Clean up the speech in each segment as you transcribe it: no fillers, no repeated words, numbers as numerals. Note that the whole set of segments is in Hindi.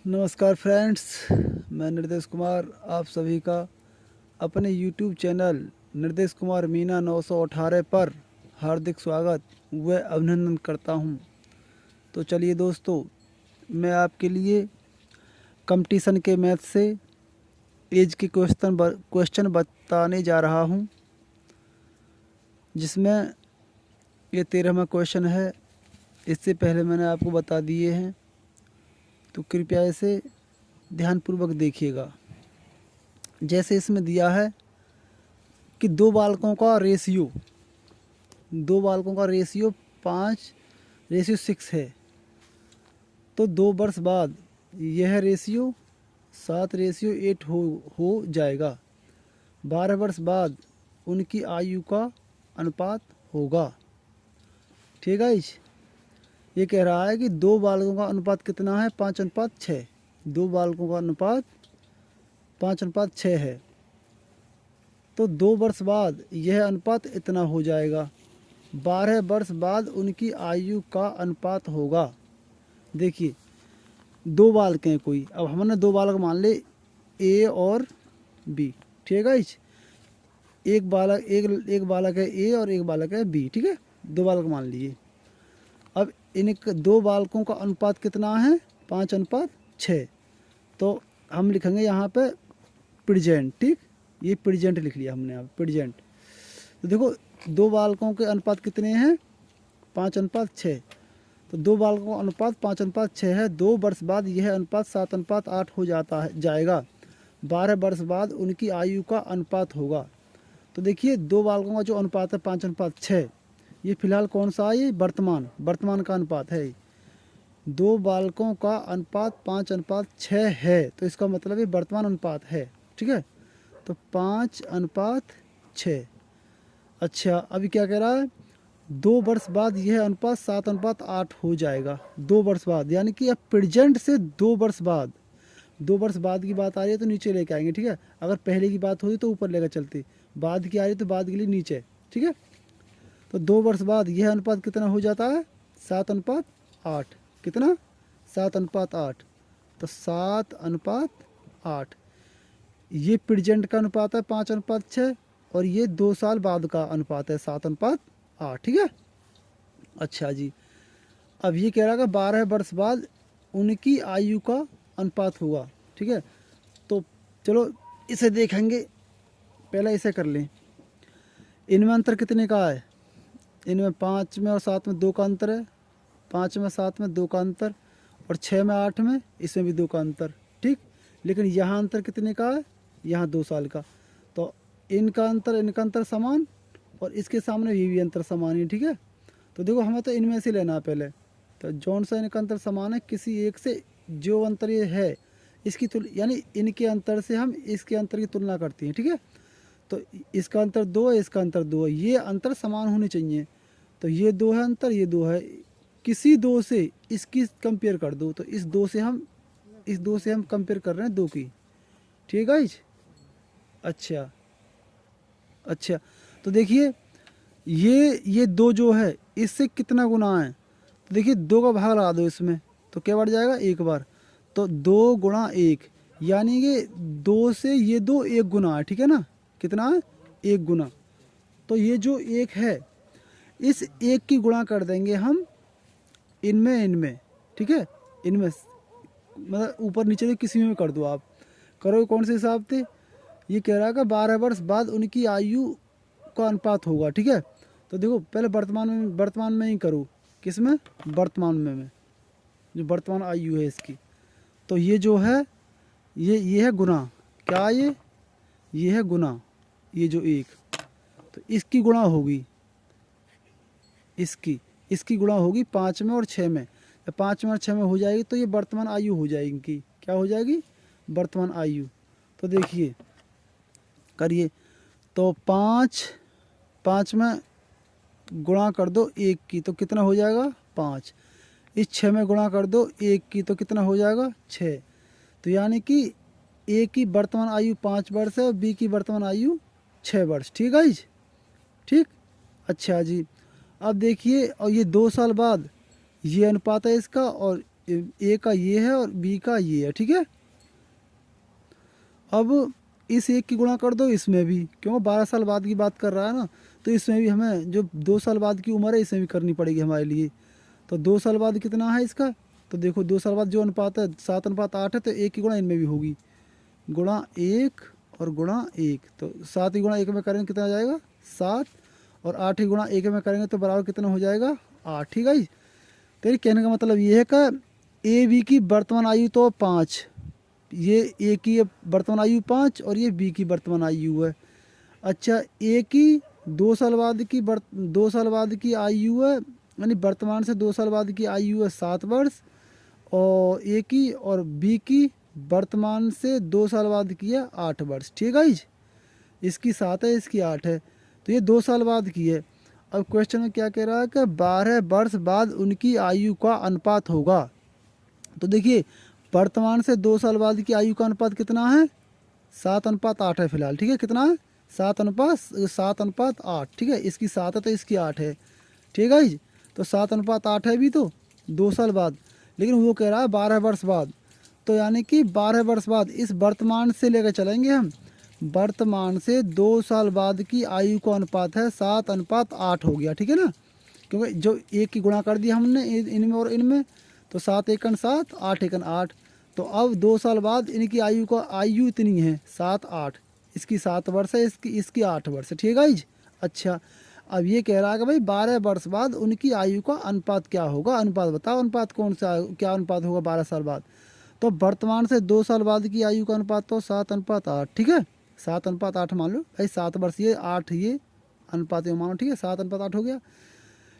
नमस्कार फ्रेंड्स, मैं निर्देश कुमार आप सभी का अपने YouTube चैनल निर्देश कुमार मीना 918 पर हार्दिक स्वागत व अभिनंदन करता हूं। तो चलिए दोस्तों, मैं आपके लिए कंपटीशन के मैथ से एज के क्वेश्चन बताने जा रहा हूं, जिसमें ये 13वां क्वेश्चन है। इससे पहले मैंने आपको बता दिए हैं, तो कृपया इसे ध्यानपूर्वक देखिएगा। जैसे इसमें दिया है कि दो बालकों का रेशियो 5:6 है, तो 2 वर्ष बाद यह रेशियो 7:8 हो जाएगा। 12 वर्ष बाद उनकी आयु का अनुपात होगा। ठीक है, ये कह रहा है कि दो बालकों का अनुपात कितना है? 5:6। दो बालकों का अनुपात 5:6 है, तो 2 वर्ष बाद यह अनुपात इतना हो जाएगा। 12 वर्ष बाद उनकी आयु का अनुपात होगा। देखिए, दो बालक हैं कोई, अब हमने दो बालक मान ले ए और बी। ठीक है, एक बालक है ए और एक बालक है बी। ठीक है, दो बालक मान लिए। अब इन दो बालकों का अनुपात कितना है? 5:6। तो हम लिखेंगे यहाँ पे प्रेजेंट। ठीक, ये प्रेजेंट लिख लिया हमने यहाँ प्रेजेंट। तो देखो, दो बालकों के अनुपात कितने हैं? 5:6। तो दो बालकों का अनुपात 5:6 है। 2 वर्ष बाद यह अनुपात 7:8 हो जाएगा। 12 वर्ष बाद उनकी आयु का अनुपात होगा। तो देखिए, दो बालकों का जो अनुपात है 5:6, ये फिलहाल कौन सा है? ये वर्तमान का अनुपात है। दो बालकों का अनुपात 5:6 है, तो इसका मतलब ये वर्तमान अनुपात है। ठीक है, तो 5:6। अच्छा, अभी क्या कह रहा है? 2 वर्ष बाद यह अनुपात 7:8 हो जाएगा। 2 वर्ष बाद, यानी कि अब प्रेजेंट से 2 वर्ष बाद। 2 वर्ष बाद की बात आ रही है तो नीचे लेके आएंगे। ठीक है, अगर पहले की बात होती तो ऊपर लेकर चलती, बाद की आ रही तो बाद के लिए नीचे। ठीक है, तो 2 वर्ष बाद यह अनुपात कितना हो जाता है? 7:8। कितना? 7:8। तो 7:8 ये प्रेजेंट का अनुपात है 5:6, और ये 2 साल बाद का अनुपात है 7:8। ठीक है, अच्छा जी, अब ये कह रहा है कि 12 वर्ष बाद उनकी आयु का अनुपात होगा। ठीक है, तो चलो इसे देखेंगे। पहले इसे कर लें। इनमें अंतर कितने का है? इनमें 5 में और 7 में 2 का अंतर है। 5 में 7 में 2 का अंतर, और 6 में 8 में इसमें भी 2 का अंतर। ठीक, लेकिन यहाँ अंतर कितने का है? यहाँ 2 साल का। तो इनका अंतर समान, और इसके सामने ये भी अंतर समान है। ठीक है, तो देखो, हमें तो इनमें से लेना है पहले। तो जौन सा इनका अंतर समान है, किसी एक से जो अंतर ये है इसकी यानी इनके अंतर से हम इसके अंतर की तुलना करते हैं। ठीक है, तो इसका अंतर 2 है, इसका अंतर 2 है, ये अंतर समान होने चाहिए। तो ये 2 है अंतर, ये 2 है। किसी 2 से इसकी कंपेयर कर दो, तो इस 2 से हम कंपेयर कर रहे हैं 2 की। ठीक है, अच्छा, तो देखिए, ये 2 जो है इससे कितना गुना है? तो देखिए, 2 का भाग लगा दो इसमें, तो क्या बढ़ जाएगा? 1 बार। तो 2 गुणा 1, यानी कि 2 से ये 2 1 गुना है। ठीक है ना, कितना है? 1 गुना। तो ये जो 1 है, इस 1 की गुणा कर देंगे हम इनमें। ठीक है, इनमें मतलब ऊपर नीचे किसी में कर दो आप। करो कौन से हिसाब से? ये कह रहा है कि 12 वर्ष बाद उनकी आयु का अनुपात होगा। ठीक है, तो देखो, पहले वर्तमान में ही करो। किस में? वर्तमान में जो वर्तमान आयु है इसकी। तो ये जो है, ये है गुना। क्या ये है गुना, ये जो 1, तो इसकी गुणा होगी, इसकी गुणा होगी 5 में और 6 में। जब 5 में और 6 में हो जाएगी तो ये वर्तमान आयु हो जाएगी। क्या हो जाएगी? वर्तमान आयु। तो देखिए, करिए। तो 5 में गुणा कर दो 1 की, तो कितना हो जाएगा? 5। इस 6 में गुणा कर दो 1 की, तो कितना हो जाएगा? 6। तो यानी कि ए की वर्तमान आयु 5 वर्ष है और बी की वर्तमान आयु 6 वर्ष। ठीक है जी, ठीक। अच्छा जी, अब देखिए, और ये 2 साल बाद ये अनुपात है इसका, और ए का ये है और बी का ये है, ठीक है। अब इस एक की गुणा कर दो इसमें भी, क्यों 12 साल बाद की बात कर रहा है ना, तो इसमें भी हमें जो 2 साल बाद की उम्र है इसमें भी करनी पड़ेगी हमारे लिए। तो 2 साल बाद कितना है इसका, तो देखो 2 साल बाद जो अनुपात है 7:8 है, तो एक की गुणा इनमें भी होगी, गुणा 1 और गुणा 1, तो 7 की गुणा 1 में करेंगे कितना आ जाएगा 7, और 8 की गुणा 1 में करेंगे तो बराबर कितना हो जाएगा 8, ठीक है जी। तो ये कहने का मतलब ये है कि ए बी की वर्तमान आयु तो 5, ये ए की वर्तमान आयु 5 और ये बी की वर्तमान आयु है। अच्छा, ए की 2 साल बाद की 2 साल बाद की आयु है, यानी वर्तमान से 2 साल बाद की आयु है 7 वर्ष, और ए की और बी की वर्तमान से 2 साल बाद की है 8 वर्ष, ठीक है जी। इसकी 7 है, इसकी 8 है, तो ये 2 साल बाद की है। अब क्वेश्चन में क्या कह रहा है कि 12 वर्ष बाद उनकी आयु का अनुपात होगा। तो देखिए वर्तमान से 2 साल बाद की आयु का अनुपात कितना है 7:8 है फिलहाल, ठीक है। कितना है 7:8, ठीक है। इसकी 7 है तो इसकी 8 है, ठीक है जी। तो 7:8 है भी तो 2 साल बाद, लेकिन वो कह रहा है 12 वर्ष बाद, तो यानी कि 12 वर्ष बाद इस वर्तमान से लेकर चलेंगे हम, वर्तमान से 2 साल बाद की आयु का अनुपात है 7:8 हो गया, ठीक है ना, क्योंकि जो एक की गुणा कर दिया हमने इनमें और इनमें, तो 7 एकन 7, 8 एकन 8, तो अब 2 साल बाद इनकी आयु इतनी है 7 8, इसकी 7 वर्ष है, इसकी 8 वर्ष है, ठीक है जी। अच्छा, अब ये कह रहा है कि भाई 12 वर्ष बाद उनकी आयु का अनुपात क्या होगा, अनुपात बताओ, अनुपात कौन सा, क्या अनुपात होगा 12 साल बाद। तो वर्तमान से 2 साल बाद की आयु का अनुपात तो 7:8, ठीक है। 7:8 मान लो भाई, 7 वर्ष ये 8 ये अनुपात मानो, ठीक है, 7:8 हो गया।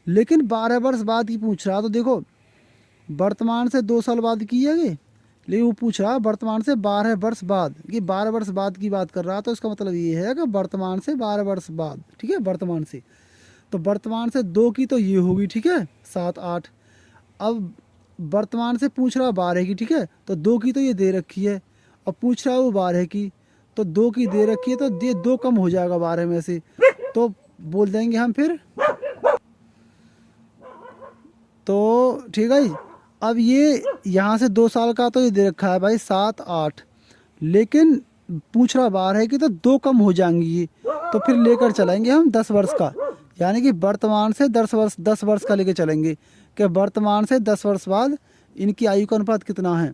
लेकिन 12 वर्ष बाद की पूछ रहा, तो देखो वर्तमान से 2 साल बाद की है ये, लेकिन वो पूछ रहा वर्तमान से 12 वर्ष बाद, ये 12 वर्ष बाद की बात कर रहा, तो इसका मतलब ये है कि वर्तमान से 12 वर्ष बाद, ठीक है, वर्तमान से। तो वर्तमान से 2 की तो ये होगी, ठीक है, 7 8। अब वर्तमान से पूछ रहा 12 की, ठीक है, तो 2 की तो ये दे रखी है, अब पूछ रहा है वो 12 की, तो 2 की दे रखी है, तो ये 2 कम हो जाएगा 12 में से, तो बोल देंगे हम फिर, तो ठीक है। अब ये यहाँ से 2 साल का तो ये दे रखा है भाई 7 8, लेकिन पूछ रहा 12 है कि तो 2 कम हो जाएंगी ये, तो फिर लेकर चलेंगे हम 10 वर्ष का, यानी कि वर्तमान से 10 वर्ष का लेकर चलेंगे कि वर्तमान से 10 वर्ष बाद इनकी आयु का अनुपात कितना है।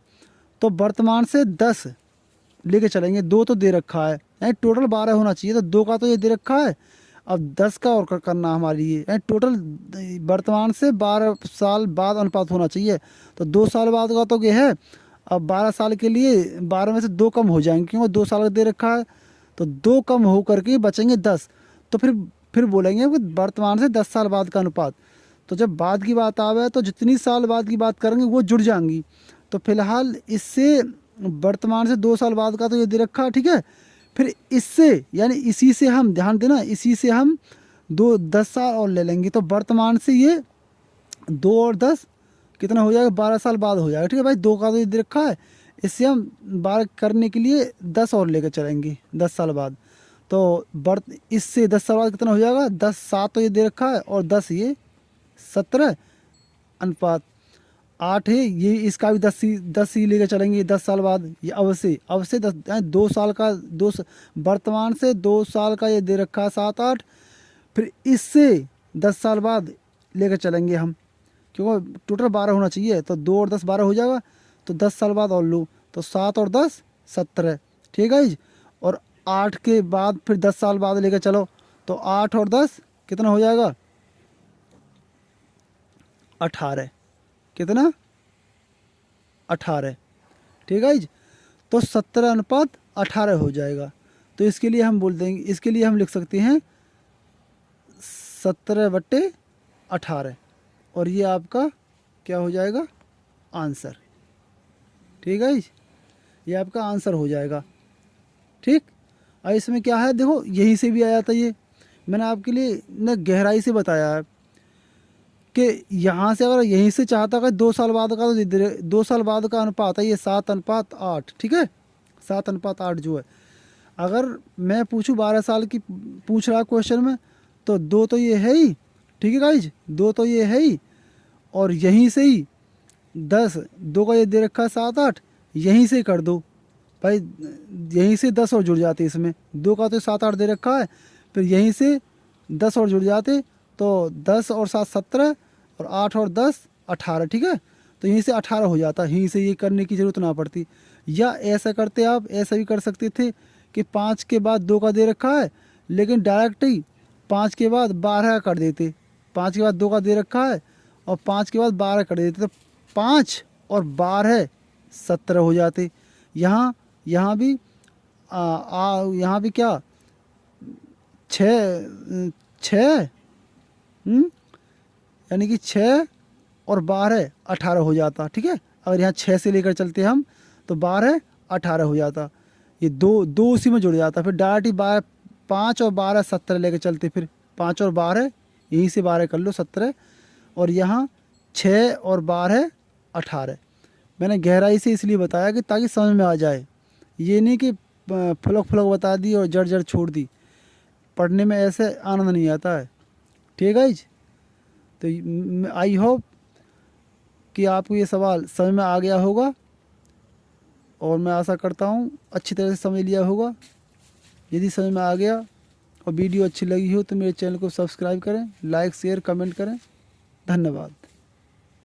तो वर्तमान से 10 लेके चलेंगे, 2 तो दे रखा है, यानी टोटल 12 होना चाहिए, तो 2 का तो ये दे रखा है, अब 10 का और करना हमारे लिए, यानी टोटल वर्तमान से 12 साल बाद अनुपात होना चाहिए, तो 2 साल बाद का तो ये है। अब 12 साल के लिए 12 में से 2 कम हो जाएंगे, क्योंकि 2 साल का दे रखा है, तो 2 कम हो करके बचेंगे 10, तो फिर बोलेंगे कि वर्तमान से 10 साल बाद का अनुपात। तो जब बाद की बात आवे तो जितनी साल बाद की बात करेंगे वो जुड़ जाएंगी, तो फिलहाल इससे वर्तमान से 2 साल बाद का तो ये दे रखा है, ठीक है। फिर इससे यानी इसी से हम ध्यान देना, इसी से हम 10 साल और ले लेंगे, तो वर्तमान से ये 2 और 10 कितना हो जाएगा 12 साल बाद हो जाएगा, ठीक है भाई। 2 का तो ये दे रखा है, इससे हम 12 करने के लिए 10 और लेकर चलेंगे 10 साल बाद, तो इससे 10 साल बाद कितना हो जाएगा 10 7 तो ये दे रखा है, और 10 ये 17 अनुपात 8 है, ये इसका भी 10 ही लेकर चलेंगे 10 साल बाद, ये अवश्य 2 साल का वर्तमान से 2 साल का ये दे रखा है 7 8, फिर इससे 10 साल बाद लेकर चलेंगे हम, क्योंकि टोटल 12 होना चाहिए, तो 2 और 10 12 हो जाएगा, तो 10 साल बाद और लो, तो 7 और 10 17, ठीक है जी। और 8 के बाद फिर 10 साल बाद लेकर चलो, तो 8 और 10 कितना हो जाएगा 18, कितना 18, ठीक है जी। तो 17:18 हो जाएगा, तो इसके लिए हम बोल देंगे, इसके लिए हम लिख सकते हैं 17/18, और ये आपका क्या हो जाएगा आंसर, ठीक है जी, ये आपका आंसर हो जाएगा, ठीक। और इसमें क्या है देखो, यहीं से भी आया था, ये मैंने आपके लिए न गहराई से बताया है कि यहाँ से अगर यहीं से चाहता है 2 साल बाद का, तो 2 साल बाद का अनुपात है ये 7:8, ठीक है, 7:8 जो है। अगर मैं पूछूँ 12 साल की पूछ रहा क्वेश्चन में, तो 2 तो ये है ही, ठीक है गाइज, 2 तो ये है ही, और यहीं से ही 10, 2 का ये दे रखा है 7 8, यहीं से कर दो भाई, यहीं से 10 और जुड़ जाते इसमें। 2 का तो 7 8 दे रखा है, फिर यहीं से 10 और जुड़ जाते, तो 10 और 7 17 और 8 और 10 18, ठीक है। तो यहीं से 18 हो जाता, यहीं से ये करने की ज़रूरत ना पड़ती। या ऐसा करते आप, ऐसा भी कर सकते थे कि 5 के बाद 2 का दे रखा है, लेकिन डायरेक्ट ही 5 के बाद 12 कर देते। 5 के बाद 2 का दे रखा है और 5 के बाद 12 कर देते, तो 5 और 12 17 हो जाते। यहाँ यहाँ भी यहाँ भी क्या, 6 6, यानी कि 6 और 12 18 हो जाता, ठीक है। अगर यहाँ 6 से लेकर चलते हम तो 12 18 हो जाता, ये दो दो उसी में जुड़ जाता। फिर डायरेक्ट ही 5 और 12 17 लेकर चलते, फिर 5 और 12 यहीं से 12 कर लो 17, और यहाँ 6 और 12 18। मैंने गहराई से इसलिए बताया कि ताकि समझ में आ जाए, ये नहीं कि फुलक फुलक बता दी और जड़ जड़ छोड़ दी, पढ़ने में ऐसे आनंद नहीं आता है, ठीक है गाइज। तो आई होप कि आपको ये सवाल समझ में आ गया होगा, और मैं आशा करता हूँ अच्छी तरह से समझ लिया होगा। यदि समझ में आ गया और वीडियो अच्छी लगी हो तो मेरे चैनल को सब्सक्राइब करें, लाइक शेयर कमेंट करें। धन्यवाद।